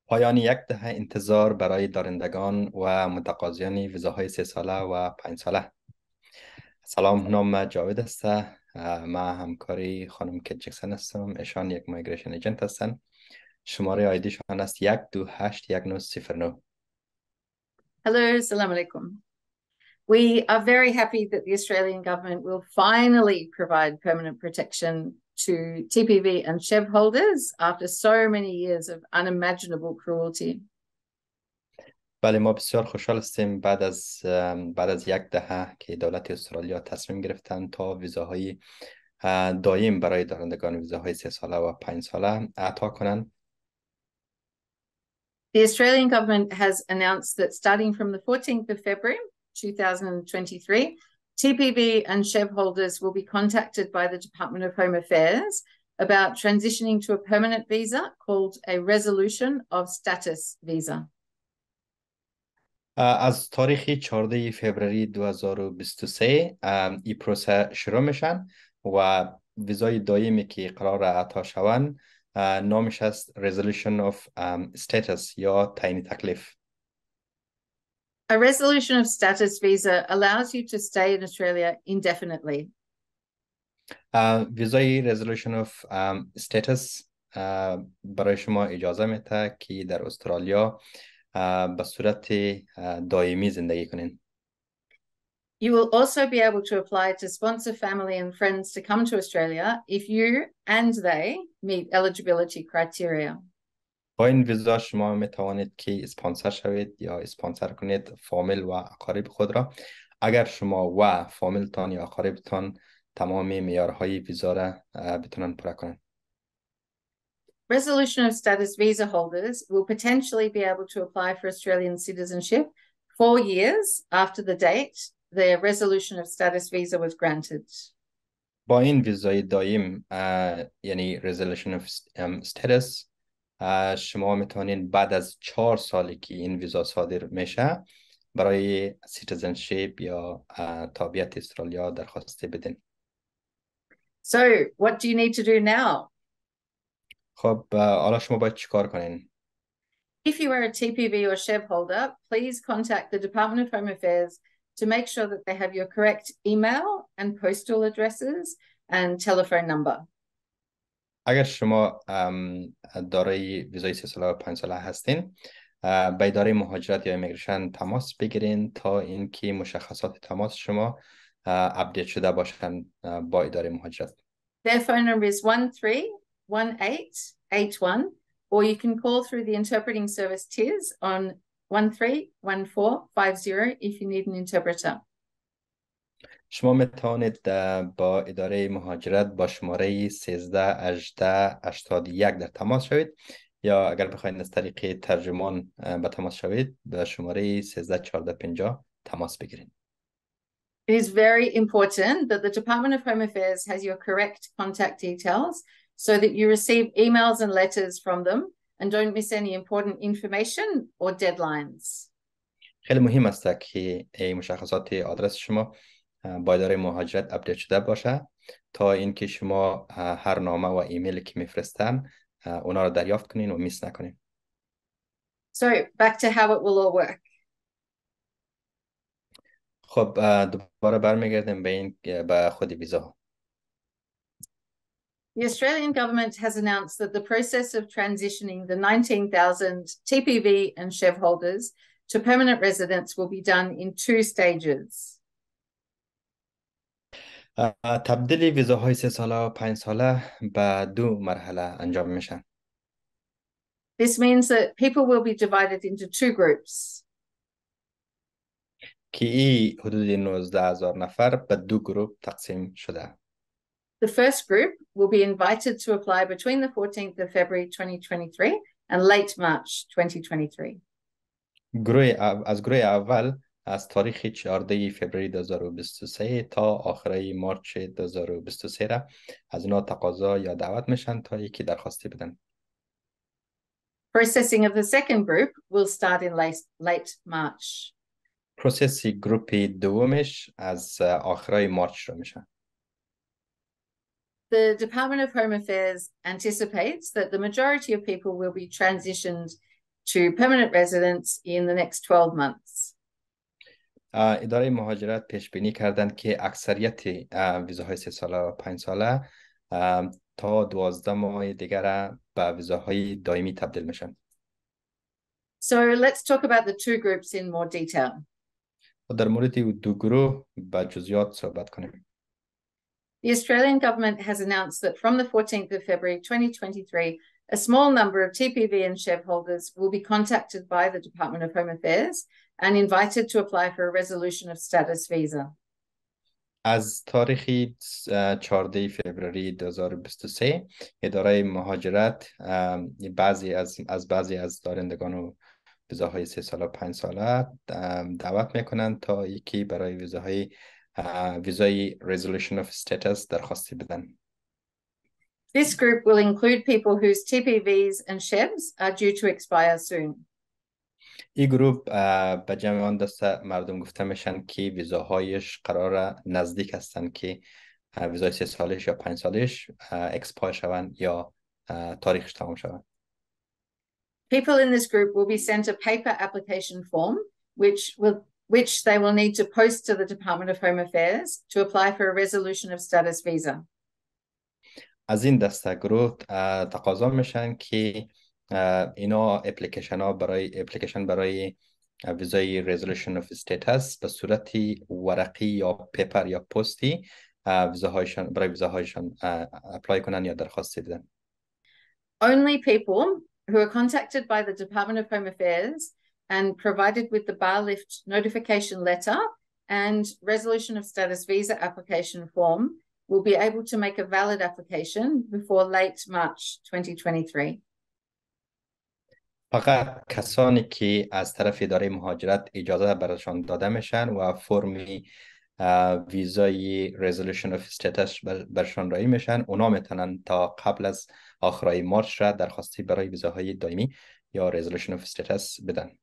پایان یک دهه انتظار برای دارندگان و متقاضیان ویزاهای 3 ساله و 5 ساله. سلام، نام جاوید است. ما همکاری خانم کیت جکسن هستم. ایشان یک مایگریشن ایجنت هستند. شماره آیدیشان است 128109. Hello, Assalamu alaikum. We are very happy that the Australian government will finally provide permanent protection to TPV and SHEV holders after so many years of unimaginable cruelty. بله، ما بسیار خوشحال هستیم بعد از یک دهه که دولت استرالیا تصمیم گرفتن تا ویزاهای دائم برای دارندگان ویزاهای 3 ساله و 5 ساله اعطا کنند. The Australian government has announced that starting from the 14th of February 2023, TPV and SHEV holders will be contacted by the Department of Home Affairs about transitioning to a permanent visa called a resolution of status visa. از تاریخ 14 فوریه 2023 این پروسه شروع میشن و ویزای دائمی که قرار اعطا شوند نامش است resolution of status یا تعیین تکلیف. A resolution of status visa allows you to stay in Australia indefinitely. ویزای resolution of status برای شما اجازه میده که در استرالیا به صورت دائمی زندگی کنین. You will also be able to apply to sponsor family and friends to come to Australia if you and they meet eligibility criteria. با این ویزا شما می توانید که اسپانسر شوید یا اسپانسر کنید فامیل و اقارب خود را اگر شما و فامیلتان یا اقاربتان تمام معیارهای ویزا را بتونن پوره کنند. Resolution of status visa holders will potentially be able to apply for Australian citizenship 4 years after the date their resolution of status visa was granted. با این ویزای دائم یعنی resolution of status شما میتونین بعد از 4 سالی که این ویزا صادر میشه برای citizenship یا تابعیت استرالیا درخواست بدین. So what do you need to do now? خب حالا شما باید چیکار کنین؟ If you are a TPV or SHEV holder, please contact the Department of Home Affairs to make sure that they have your correct email and postal addresses and telephone number. اگر شما دارای ویزای 3 ساله و 5 ساله هستین با اداره مهاجرت یا ایمیگریشن تماس بگیرین تا اینکه مشخصات تماس شما اپدیت شده باشن با اداره مهاجرت. Their phone number is 131881 or you can call through the interpreting service TIS on 131450 if you need an interpreter. شما میتوانید با اداره مهاجرت با شماره 131881 در تماس شوید یا اگر بخواید از طریق ترجمان به تماس شوید به شماره 131450 تماس بگیرید. It is very important that the Department of Home Affairs has your correct contact details so that you receive emails and letters from them and don't miss any important information or deadlines. خیلی مهم است که مشخصات آدرس شما با اداره مهاجرت اپدیت شده باشه تا اینکه شما هر نامه و ایمیلی که میفرستن اونا رو دریافت کنین و میس نکنین. So back to how it will all work. خب دوباره برمیگردیم به خود ویزا. The Australian government has announced that the process of transitioning the 19,000 TPV and SHEV holders to permanent residence will be done in 2 stages. تبدیل ویزاهای 3 ساله و 5 ساله به 2 مرحله انجام میشن. This means that people will be divided into 2 groups. که این حدود 19,000 نفر به 2 گروه تقسیم شده. The first group will be invited to apply between the 14th of February 2023 and late March 2023. از گروه اول از تاریخ 14 فوریه 2023 تا آخر مارچ 2023 را از اینا تقاضا یا دعوت میشن تا یکی درخواستی بدن. Processing of the second group will start in late March. پروسس گروپ دومش از آخر مارچ شروع میشه. The Department of Home Affairs anticipates that the majority of people will be transitioned to permanent residence in the next 12 months. اداره مهاجرت پیش بینی کردند که اکثریت ویزاهای 3 ساله و 5 ساله تا 12 ماه دیگر به ویزاهای دائمی تبدیل میشن. So let's talk about the two groups in more detail. در مورد دو گروه به جزئیات صحبت کنیم. The Australian government has announced that from the 14th of February 2023, a small number of TPV and SHEV holders will be contacted by the Department of Home Affairs and invited to apply for a resolution of status visa. از تاریخ 14 فوریه 2023 اداره مهاجرت بعضی از دارندگان و ویزاهای 3 ساله و 5 ساله دعوت میکنند تا یکی برای ویزای resolution of status درخواستی بدن. This group will include people whose TPVs and SHEVs are due to expire soon. این گروه به جمع آن دسته مردم گفته میشن که ویزاهایش قرار نزدیک هستن که ویزای 3 سالش یا 5 سالش اکسپایر شوند یا تاریخش تمام شوند. People in this group will be sent a paper application form which they will need to post to the Department of Home Affairs to apply for a resolution of status visa. از این دسته گروه تقاضا میشن که اینا اپلیکیشن برای ویزای resolution of status به صورت ورقی یا پیپر یا پستی برای ویزاهایشان اپلای کنن یا درخواست بدن. Only people who are contacted by the Department of Home Affairs and provided with the bar lift notification letter and resolution of status visa application form will be able to make a valid application before late March 2023. فقط کسانی که از طرف اداره مهاجرت اجازه براشان داده میشن و فرمی ویزای resolution of status برشان رایی میشن، اونا میتونن تا قبل از آخرای مارچ را درخواستی برای ویزاهای دائمی یا resolution of status بدن.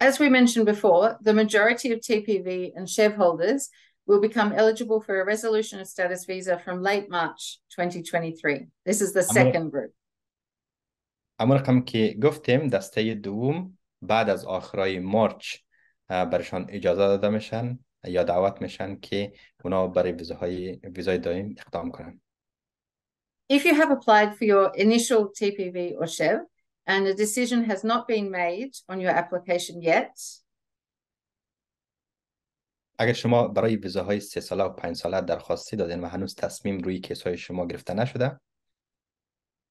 As we mentioned before, the majority of TPV and SHEV holders will become eligible for a resolution of status visa from late March 2023. This is the second group. اما رقم که گفتیم دسته دوم بعد از آخرای مارچ برشان اجازه داده میشن یا دعوت میشن که اونا برای ویزای دائم اقدام کنن. If you have applied for your initial TPV or SHEV and a decision has not been made on your application yet, اگر شما برای ویزاهای 3 ساله و 5 ساله درخواستی دادین و هنوز تصمیم روی کیس‌های شما گرفته نشده،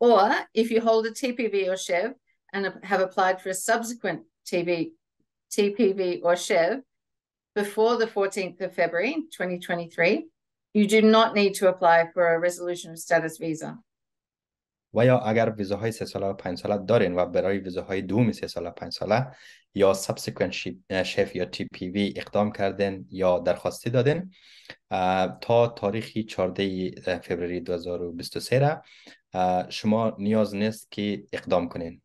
or if you hold a TPV or SHEV and have applied for a subsequent TPV or SHEV before the 14th of February 2023, you do not need to apply for a resolution of status visa. و یا اگر ویزاهای 3 ساله و 5 ساله دارین و برای ویزاهای دوم 3 ساله و 5 ساله یا subsequent SHEV یا TPV اقدام کردین یا درخواستی دادین تا تاریخ 14 فوریه 2023 را شما نیاز نیست که اقدام کنین.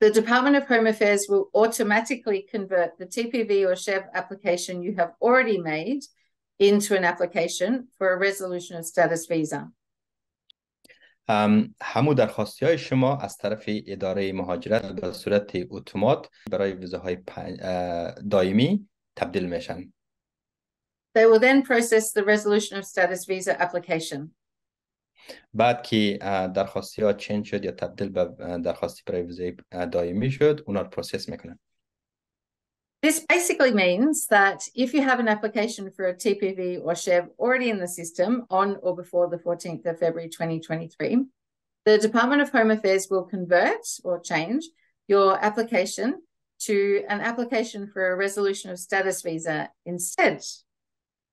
The Department of Home Affairs will automatically convert the TPV or SHEV application you have already made into an application for a resolution of status visa. همو درخواستی های شما از طرف اداره مهاجرت به صورت اتومات برای ویزاهای دائمی تبدیل میشن. They will then process the resolution of status visa application. بعد که درخواستی ها چنج شد یا تبدیل به درخواستی برای ویزای دائمی شد، اونا رو پروسس میکنن. This basically means that if you have an application for a TPV or SHEV already in the system on or before the 14th of February 2023, the Department of Home Affairs will convert or change your application to an application for a resolution of status visa instead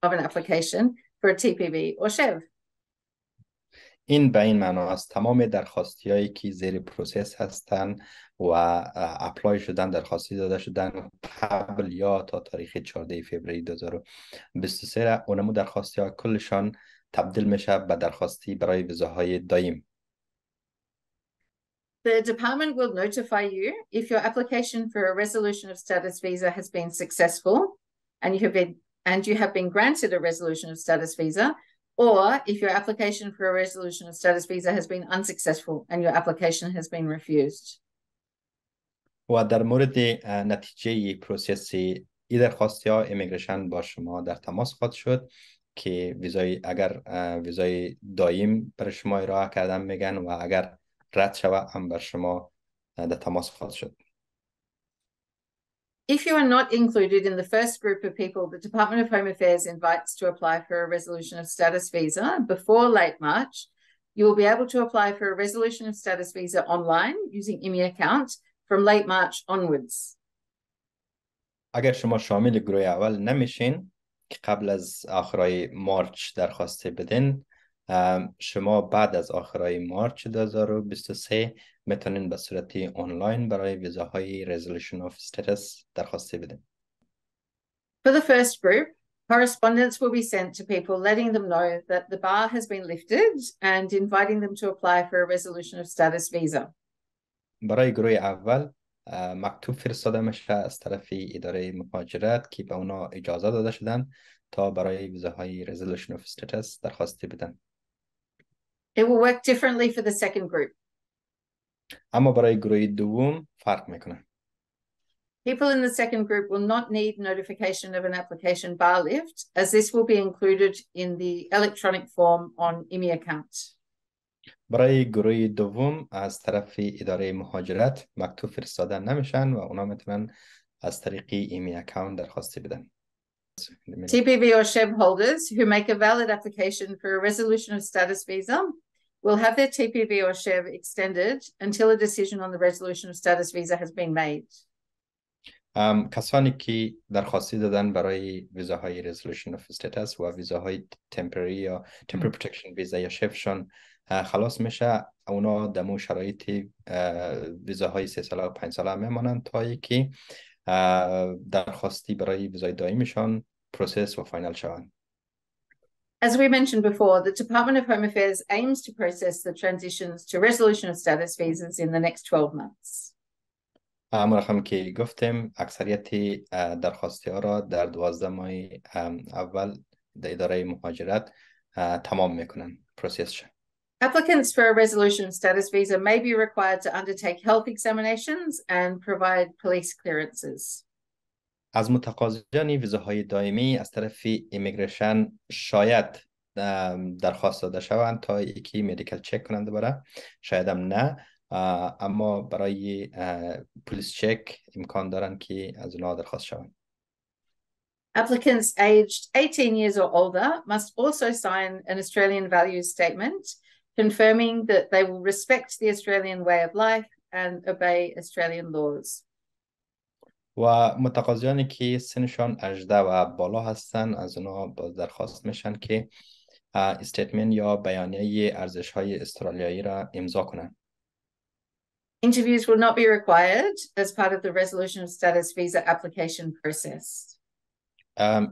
of an application for a TPV or SHEV. این به این معنا است تمام درخواستی هایی که زیر پروسس هستن و اپلای شدن، درخواستی داده شدن قبل یا تا تاریخ 14 فوریه 2023 اونمو درخواستی ها کلشان تبدیل میشه به درخواستی برای ویزاهای دائم. The department will notify you if your application for a resolution of status visa has been successful and you have been granted a resolution of status visa, or if your application for a resolution of status visa has been unsuccessful and your application has been refused. و در مورد نتیجه پروسس ای درخواستی ها امیگریشن با شما در تماس خواهد شد که ویزای اگر ویزای دائم بر شما ارائه کردن میگن و اگر رد شود هم بر شما در تماس خواهد شد. If you are not included in the first group of people the Department of Home Affairs invites to apply for a resolution of status visa before late March, you will be able to apply for a resolution of status visa online using IMI account from late March onwards. اگر شما شامل گروه اول نمیشین که قبل از آخرای مارچ درخواست بدین، شما بعد از آخرای مارچ 2023 میتونین به صورت آنلاین برای ویزاهای resolution of status درخواست بدین. For the first group, correspondence will be sent to people letting them know that the bar has been lifted and inviting them to apply for a resolution of status visa. برای گروه اول مکتوب فرستاده میشه از طرف اداره مهاجرت که به اونا اجازه داده شدن تا برای ویزاهای resolution of status درخواست بدن. It will work differently for the second group. اما برای گروه دوم فرق میکنه. People in the second group will not need notification of an application bar lift, as this will be included in the electronic form on IMI account. برای گروه دوم از طرف اداره مهاجرت مکتوب فرستاده نمیشن و اونا میتونن از طریق ایمی اکاونت درخواست بدن. TPV or SHEV holders who make a valid application for a resolution of status visa will have their TPV or SHEV extended until a decision on the resolution of status visa has been made. کسانی که درخواستی دادن برای ویزاهای resolution of status و ویزاهای temporary یا temporary protection ویزا یا شفشون خلاص میشه، اونا دمو شرایط ویزاهای 3 ساله و 5 ساله میمانند تا اینکه درخواستی برای ویزای دائمیشان پروسس و فاینال شوند. As we mentioned before, the Department of Home Affairs aims to process the transitions to resolution of status visas in the next 12 months. رقم که گفتیم اکثریت درخواستی ها را در 12 ماه اول در اداره مهاجرت تمام میکنن پروسسش. Applicants for a resolution of status visa may be required to undertake health examinations and provide police clearances. از متقاضیان ویزاهای دائمی از طرف ایمیگریشن شاید درخواست داده شوند تا یکی مدیکال چک کنند دوباره، شاید هم نه، اما برای پلیس چک امکان دارند که از اونها درخواست شوند. Applicants aged 18 years or older must also sign an Australian values statement confirming that they will respect the Australian way of life and obey Australian laws. و متقاضیانی که سنشان 18 و بالا هستن از اونها باز درخواست میشن که استیتمنت یا بیانیه ارزش‌های استرالیایی را امضا کنند. Interviews will not be required as part of the resolution of status visa application process.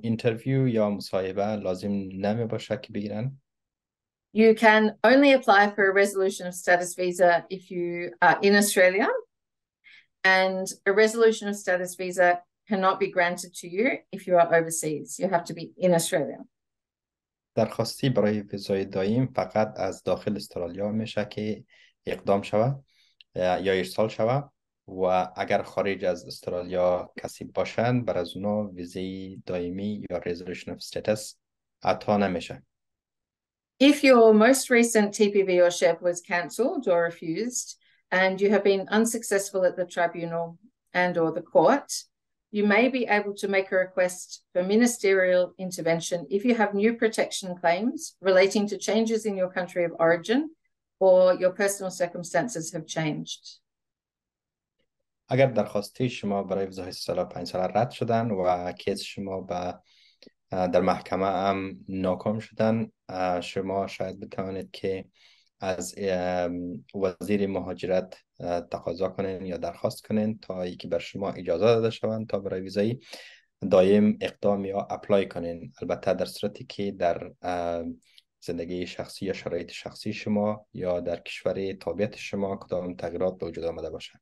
اینترویو یا مصاحبه لازم نمی باشه که بگیرن. You can only apply for a resolution of status visa if you are in Australia, and a resolution of status visa cannot be granted to you if you are overseas. You have to be in Australia. درخواستی برای ویزای دائم فقط از داخل استرالیا میشه که اقدام شود یا ارسال شود و اگر خارج از استرالیا کسی باشند بر از اونا ویزای دائمی یا resolution of status عطا نمیشه. If your most recent TPV or SHEV was cancelled or refused and you have been unsuccessful at the tribunal and or the court, you may be able to make a request for ministerial intervention if you have new protection claims relating to changes in your country of origin or your personal circumstances have changed. اگر درخواستی شما برای ویزای 3 ساله 5 ساله رد شدن و کیس شما در محکمه هم ناکام شدن، شما شاید بتوانید که از وزیر مهاجرت تقاضا کنین یا درخواست کنین تا اینکه بر شما اجازه داده شوند تا برای ویزای دائم اقدام یا اپلای کنین. البته در صورتی که در زندگی شخصی یا شرایط شخصی شما یا در کشور تابعیت شما کدام تغییرات به وجود آمده باشند.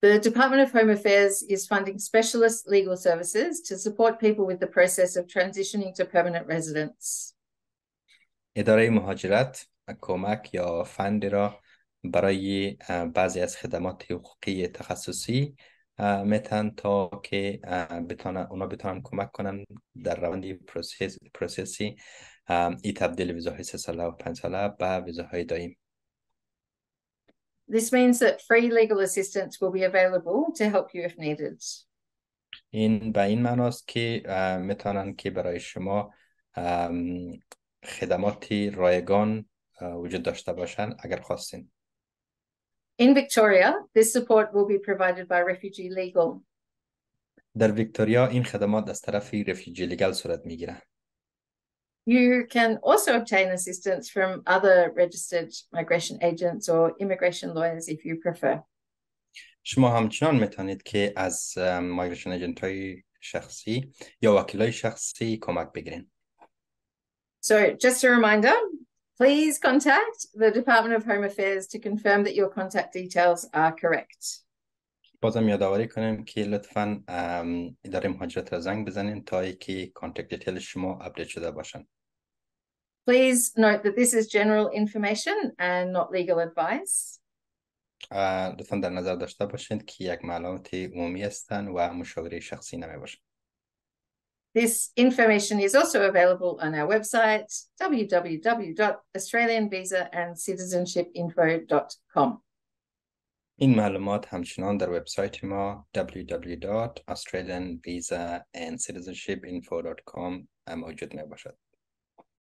The Department of Home Affairs is funding specialist legal services to support people with the process of transitioning to permanent residence. اداره مهاجرت کمک یا فند را برای بعضی از خدمات حقوقی تخصصی میتن تا که اونا بتونن کمک کنن در روند پروسسی ای تبدیل ویزاهای 3 ساله و 5 ساله به ویزاهای دائم. This means that free legal assistance will be available to help you if needed. این به این معناست که میتونن که برای شما خدماتی رایگان وجود داشته باشن اگر خواستین. In Victoria, this support will be provided by Refugee Legal. در ویکتوریا این خدمات از طرف رفیوجی لیگل صورت میگیره. You can also obtain assistance from other registered migration agents or immigration lawyers if you prefer. شما همچنان میتونید که از مایگریشن ایجنت های شخصی یا وکیلای شخصی کمک بگیرین. So just a reminder, please contact the Department of Home Affairs to confirm that your contact details are correct. بازم یادآوری کنیم که لطفاً اداره مهاجرت را زنگ بزنین تا اینکه کانتکت دیتیل شما اپدیت شده باشن. Please note that this is general information and not legal advice. لطفاً در نظر داشته باشید که یک معلومات عمومی هستند و مشاوره شخصی نمی باشند. This information is also available on our website www.australianvisaandcitizenshipinfo.com. این معلومات همچنان در وبسایت ما www.australianvisaandcitizenshipinfo.com موجود می باشد.